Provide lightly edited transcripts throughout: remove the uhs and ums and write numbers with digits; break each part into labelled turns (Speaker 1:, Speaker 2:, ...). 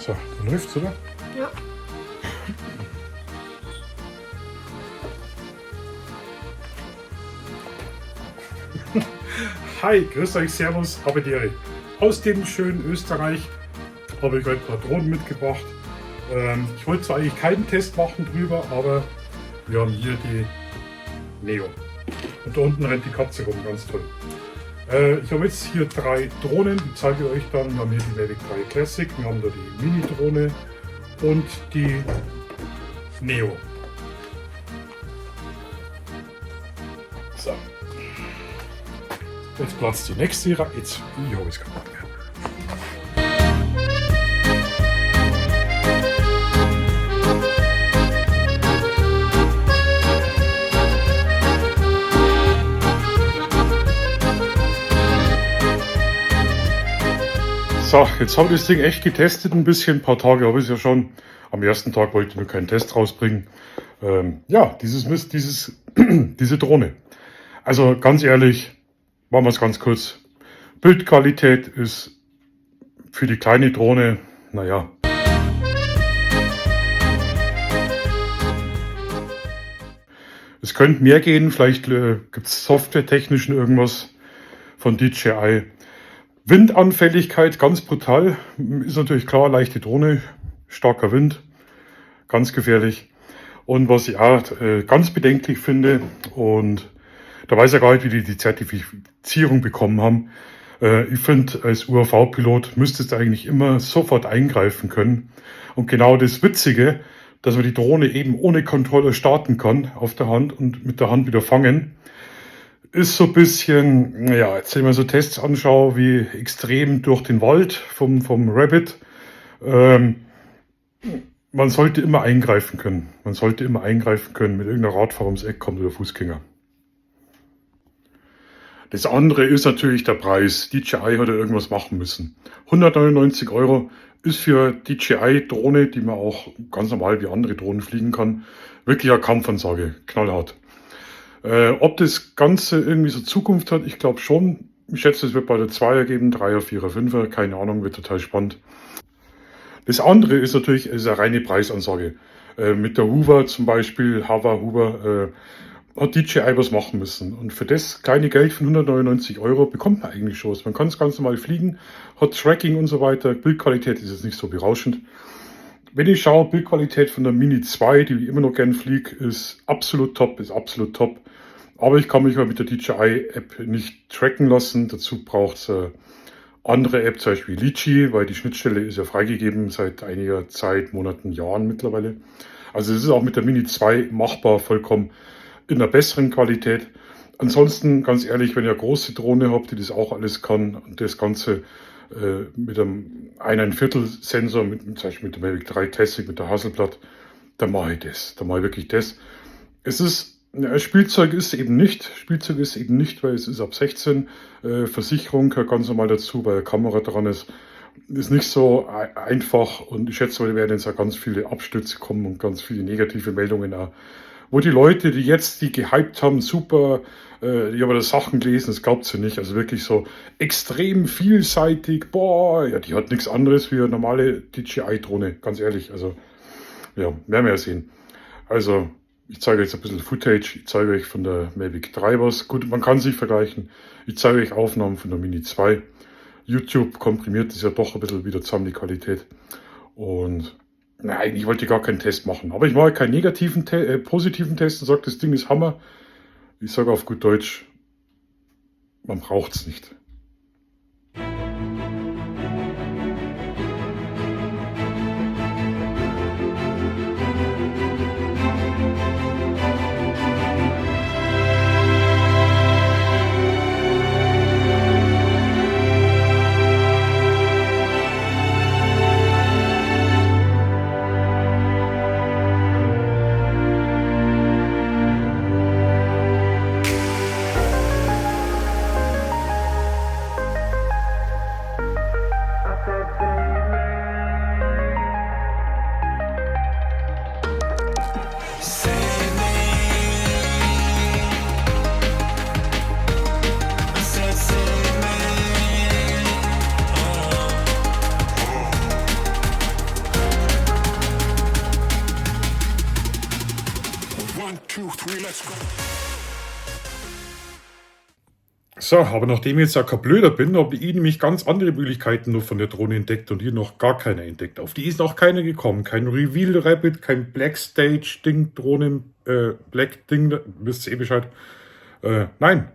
Speaker 1: So, dann läuft's, oder?
Speaker 2: Ja.
Speaker 1: Hi, grüß euch, servus, habe die Ehre. Aus dem schönen Österreich habe ich heute ein paar Drohnen mitgebracht. Ich wollte zwar eigentlich keinen Test machen drüber, aber wir haben hier die Neo. Und da unten rennt die Katze rum, ganz toll. Ich habe jetzt hier 3 Drohnen, die zeige ich euch dann. Wir haben hier die Mavic 3 Classic, wir haben da die Mini-Drohne und die Neo. So. Jetzt platzt die nächste Reihe. Jetzt, ich habe es kaputt mehr. So, jetzt habe ich das Ding echt getestet ein bisschen. Ein paar Tage habe ich es ja schon. Am ersten Tag wollte ich nur keinen Test rausbringen. Ja, diese Drohne. Also ganz ehrlich, machen wir es ganz kurz. Bildqualität ist für die kleine Drohne, naja. Es könnte mehr gehen, vielleicht gibt es softwaretechnisch irgendwas von DJI. Windanfälligkeit, ganz brutal, ist natürlich klar, leichte Drohne, starker Wind, ganz gefährlich. Und was ich auch ganz bedenklich finde, und da weiß ich gar nicht, wie die Zertifizierung bekommen haben. Ich finde, als UAV-Pilot müsstest du eigentlich immer sofort eingreifen können. Und genau das Witzige, dass man die Drohne eben ohne Controller starten kann auf der Hand und mit der Hand wieder fangen, ist so ein bisschen, ja, jetzt wenn ich mir so Tests anschaue, wie extrem durch den Wald vom Rabbit. Man sollte immer eingreifen können. Man sollte immer eingreifen können, mit irgendeiner Radfahrer ums Eck kommt oder Fußgänger. Das andere ist natürlich der Preis. DJI hat ja irgendwas machen müssen. 199 € ist für DJI-Drohne, die man auch ganz normal wie andere Drohnen fliegen kann, wirklich eine Kampfansage, knallhart. Ob das Ganze irgendwie so Zukunft hat, ich glaube schon. Ich schätze, es wird bei der 2er geben, 3er, 4er, 5er, keine Ahnung, wird total spannend. Das andere ist natürlich eine reine Preisansage. Mit der Hoover zum Beispiel, Hoover, hat DJI was machen müssen. Und für das kleine Geld von 199 € bekommt man eigentlich schon was. Man kann es ganz normal fliegen, hat Tracking und so weiter. Bildqualität ist jetzt nicht so berauschend. Wenn ich schaue, Bildqualität von der Mini 2, die ich immer noch gern fliege, ist absolut top, Aber ich kann mich mal mit der DJI-App nicht tracken lassen. Dazu braucht es andere App, zum Beispiel Litchi, weil die Schnittstelle ist ja freigegeben seit einiger Zeit, Monaten, Jahren mittlerweile. Also es ist auch mit der Mini 2 machbar, vollkommen in einer besseren Qualität. Ansonsten, ganz ehrlich, wenn ihr eine große Drohne habt, die das auch alles kann und das Ganze mit einem 1,25 Sensor, zum Beispiel mit der Mavic 3 Classic, mit der Hasselblad, dann mache ich das. Dann mache ich wirklich das. Es ist, Spielzeug ist eben nicht, weil es ist ab 16. Versicherung gehört ganz normal dazu, weil eine Kamera dran ist. Ist nicht so einfach und ich schätze, da werden jetzt auch ganz viele Abstürze kommen und ganz viele negative Meldungen auch. Wo die Leute, die gehypt haben, super, die haben da Sachen gelesen, das glaubt sie nicht. Also wirklich so extrem vielseitig, boah, ja, die hat nichts anderes wie eine normale DJI-Drohne, ganz ehrlich. Also, ja, werden wir ja sehen. Also, ich zeige euch jetzt ein bisschen Footage, ich zeige euch von der Mavic 3 was. Gut, man kann sich vergleichen. Ich zeige euch Aufnahmen von der Mini 2. YouTube komprimiert ist ja doch ein bisschen wieder zusammen, die Qualität. Und na, eigentlich wollte ich gar keinen Test machen. Aber ich mache keinen positiven Test und sage, das Ding ist Hammer. Ich sage auf gut Deutsch, man braucht es nicht. So, aber nachdem ich jetzt auch kein Blöder bin, habe ich nämlich ganz andere Möglichkeiten noch von der Drohne entdeckt und hier noch gar keiner entdeckt. Auf die ist noch keiner gekommen. Kein Reveal Rabbit, kein Blackstage Ding, Drohnen, Black Ding, wisst ihr eh Bescheid. Nein,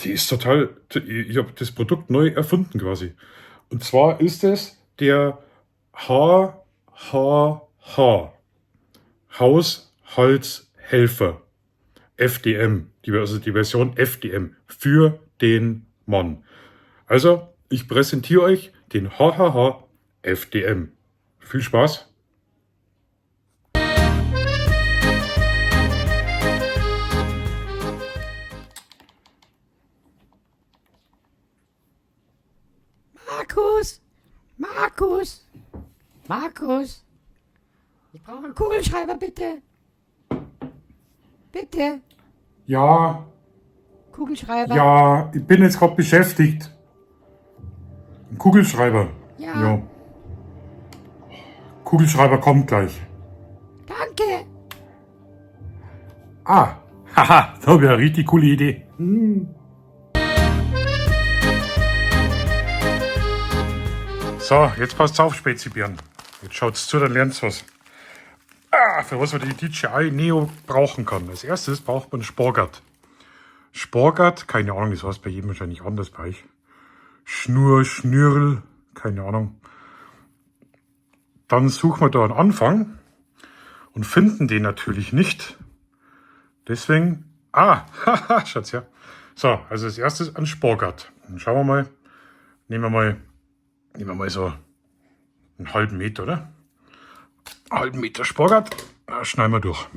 Speaker 1: die ist total, ich habe das Produkt neu erfunden quasi. Und zwar ist es der HHH, Haushaltshelfer, FDM, also die Version FDM, für den Mann. Also, ich präsentiere euch den HHH FDM. Viel Spaß!
Speaker 2: Markus! Markus! Markus! Ich brauche einen Kugelschreiber, bitte! Bitte!
Speaker 1: Ja,
Speaker 2: Kugelschreiber!
Speaker 1: ja, ich bin jetzt gerade beschäftigt. Ein Kugelschreiber.
Speaker 2: Ja.
Speaker 1: Kugelschreiber kommt gleich.
Speaker 2: Danke!
Speaker 1: Ah, haha, da habe ich eine richtig coole Idee. So, jetzt passt auf, Spezibären. Jetzt schaut's zu, dann lernt's was. Für was man die DJI Neo brauchen kann. Als erstes braucht man Sporgard. Sporgard, keine Ahnung, das heißt bei jedem wahrscheinlich anders bei euch. Schnur, Schnürl, keine Ahnung. Dann suchen wir da einen Anfang und finden den natürlich nicht. Deswegen, haha, Schatz, ja. So, also als erstes ein Sporgard. Dann schauen wir mal, nehmen wir mal so einen halben Meter, oder? Einen halben Meter Sporgard, schneiden wir durch.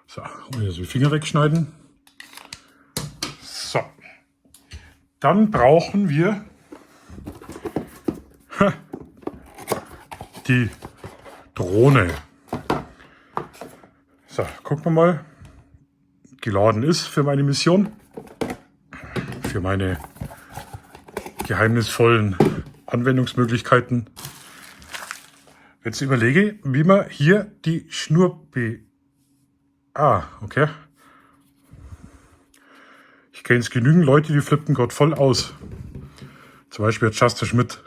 Speaker 1: So, hier so die Finger wegschneiden. So, dann brauchen wir die Drohne. So, gucken wir mal. Geladen ist für meine Mission. Für meine geheimnisvollen Anwendungsmöglichkeiten. Jetzt überlege, wie man hier die Schnur okay. Ich kenne jetzt genügend Leute, die flippen gerade voll aus. Zum Beispiel Justin Schmidt.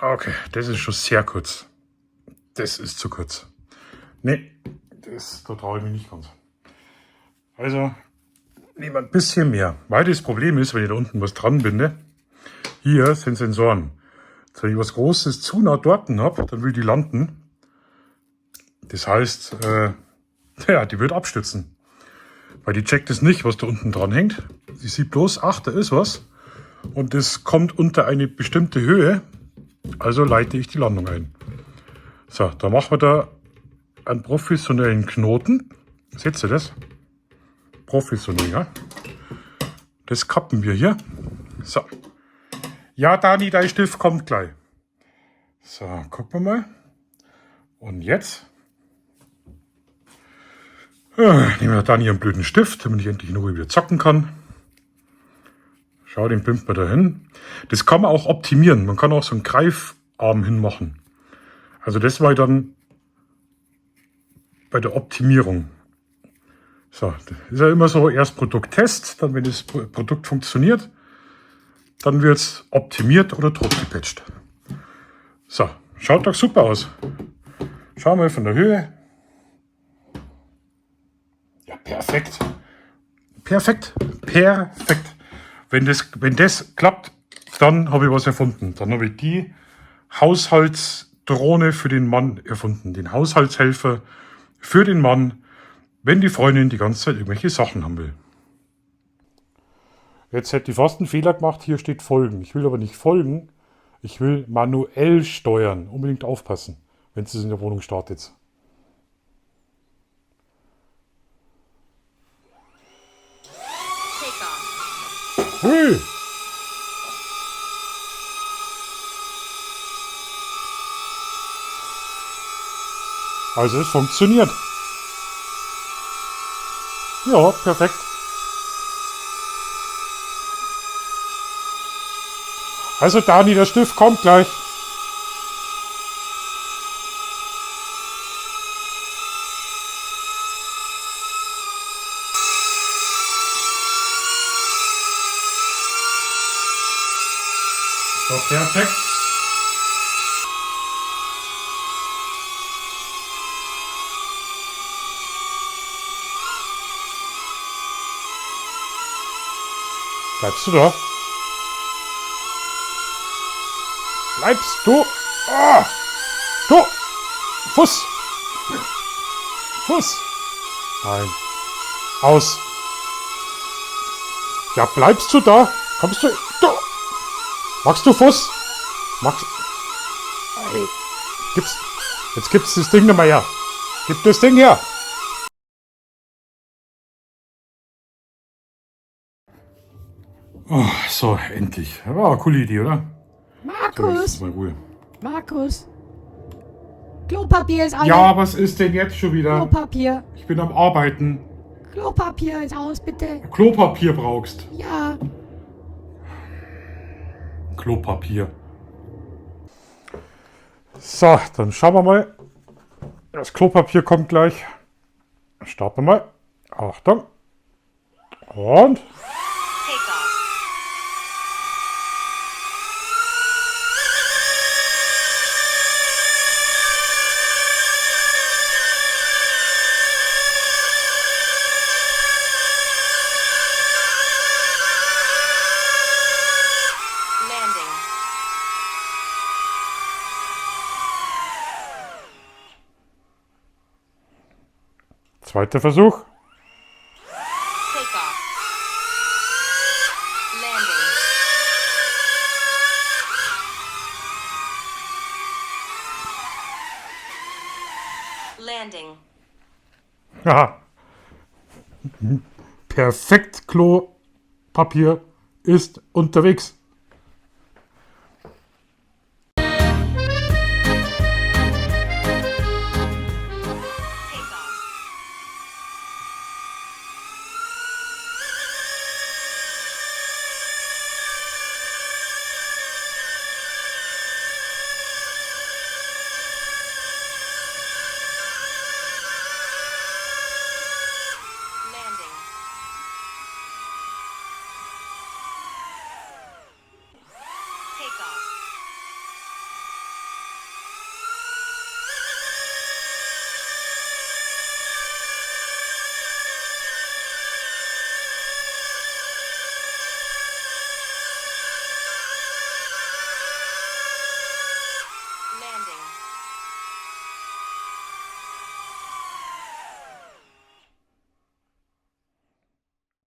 Speaker 1: Okay, das ist schon sehr kurz. Das ist zu kurz. Nee, da traue ich mich nicht ganz. Also, nehmen wir ein bisschen mehr. Weil das Problem ist, wenn ich da unten was dran binde, hier sind Sensoren. Wenn ich was Großes zu nah dort habe, dann will die landen. Das heißt, die wird abstürzen. Weil die checkt es nicht, was da unten dran hängt. Sie sieht bloß, ach, da ist was. Und das kommt unter eine bestimmte Höhe. Also leite ich die Landung ein. So, da machen wir da einen professionellen Knoten. Seht ihr das? Professionell, ja. Das kappen wir hier. So. Ja, Dani, dein Stift kommt gleich. So, gucken wir mal. Und jetzt nehmen wir Dani einen blöden Stift, damit ich endlich in Ruhe wieder zocken kann. Schau, den pimpt man da hin. Das kann man auch optimieren. Man kann auch so einen Greifarm hinmachen. Also das war dann bei der Optimierung. So, das ist ja immer so, erst Produkttest, dann wenn das Produkt funktioniert, dann wird es optimiert oder totgepatcht. So, schaut doch super aus. Schauen wir mal von der Höhe. Ja, perfekt. Perfekt. Perfekt. Wenn das klappt, dann habe ich was erfunden. Dann habe ich die Haushaltsdrohne für den Mann erfunden. Den Haushaltshelfer für den Mann, wenn die Freundin die ganze Zeit irgendwelche Sachen haben will. Jetzt hätte ich fast einen Fehler gemacht. Hier steht folgen. Ich will aber nicht folgen. Ich will manuell steuern. Unbedingt aufpassen, wenn es in der Wohnung startet. Hui! Also es funktioniert. Ja, perfekt. Also Dani, der Stift kommt gleich. So, perfekt. Bleibst du da? Bleibst du? Ah! Du! Fuß! Fuß! Nein. Aus. Ja, bleibst du da? Kommst du? Du! Magst du Fuß? Magst Ey. Jetzt gibt's das Ding nochmal her. Gib das Ding her. Oh, so, endlich. War eine coole Idee, oder? So, jetzt
Speaker 2: Markus,
Speaker 1: ist mal Ruhe.
Speaker 2: Markus. Klopapier ist alle.
Speaker 1: Ja, was ist denn jetzt schon wieder?
Speaker 2: Klopapier.
Speaker 1: Ich bin am Arbeiten.
Speaker 2: Klopapier ist aus, bitte.
Speaker 1: Klopapier brauchst.
Speaker 2: Ja.
Speaker 1: Klopapier. So, dann schauen wir mal. Das Klopapier kommt gleich. Starten wir mal. Achtung. Und.
Speaker 3: Landing.
Speaker 1: Zweiter Versuch.
Speaker 3: Takeoff. Landing. Landing.
Speaker 1: Haha. Perfekt, Klopapier ist unterwegs.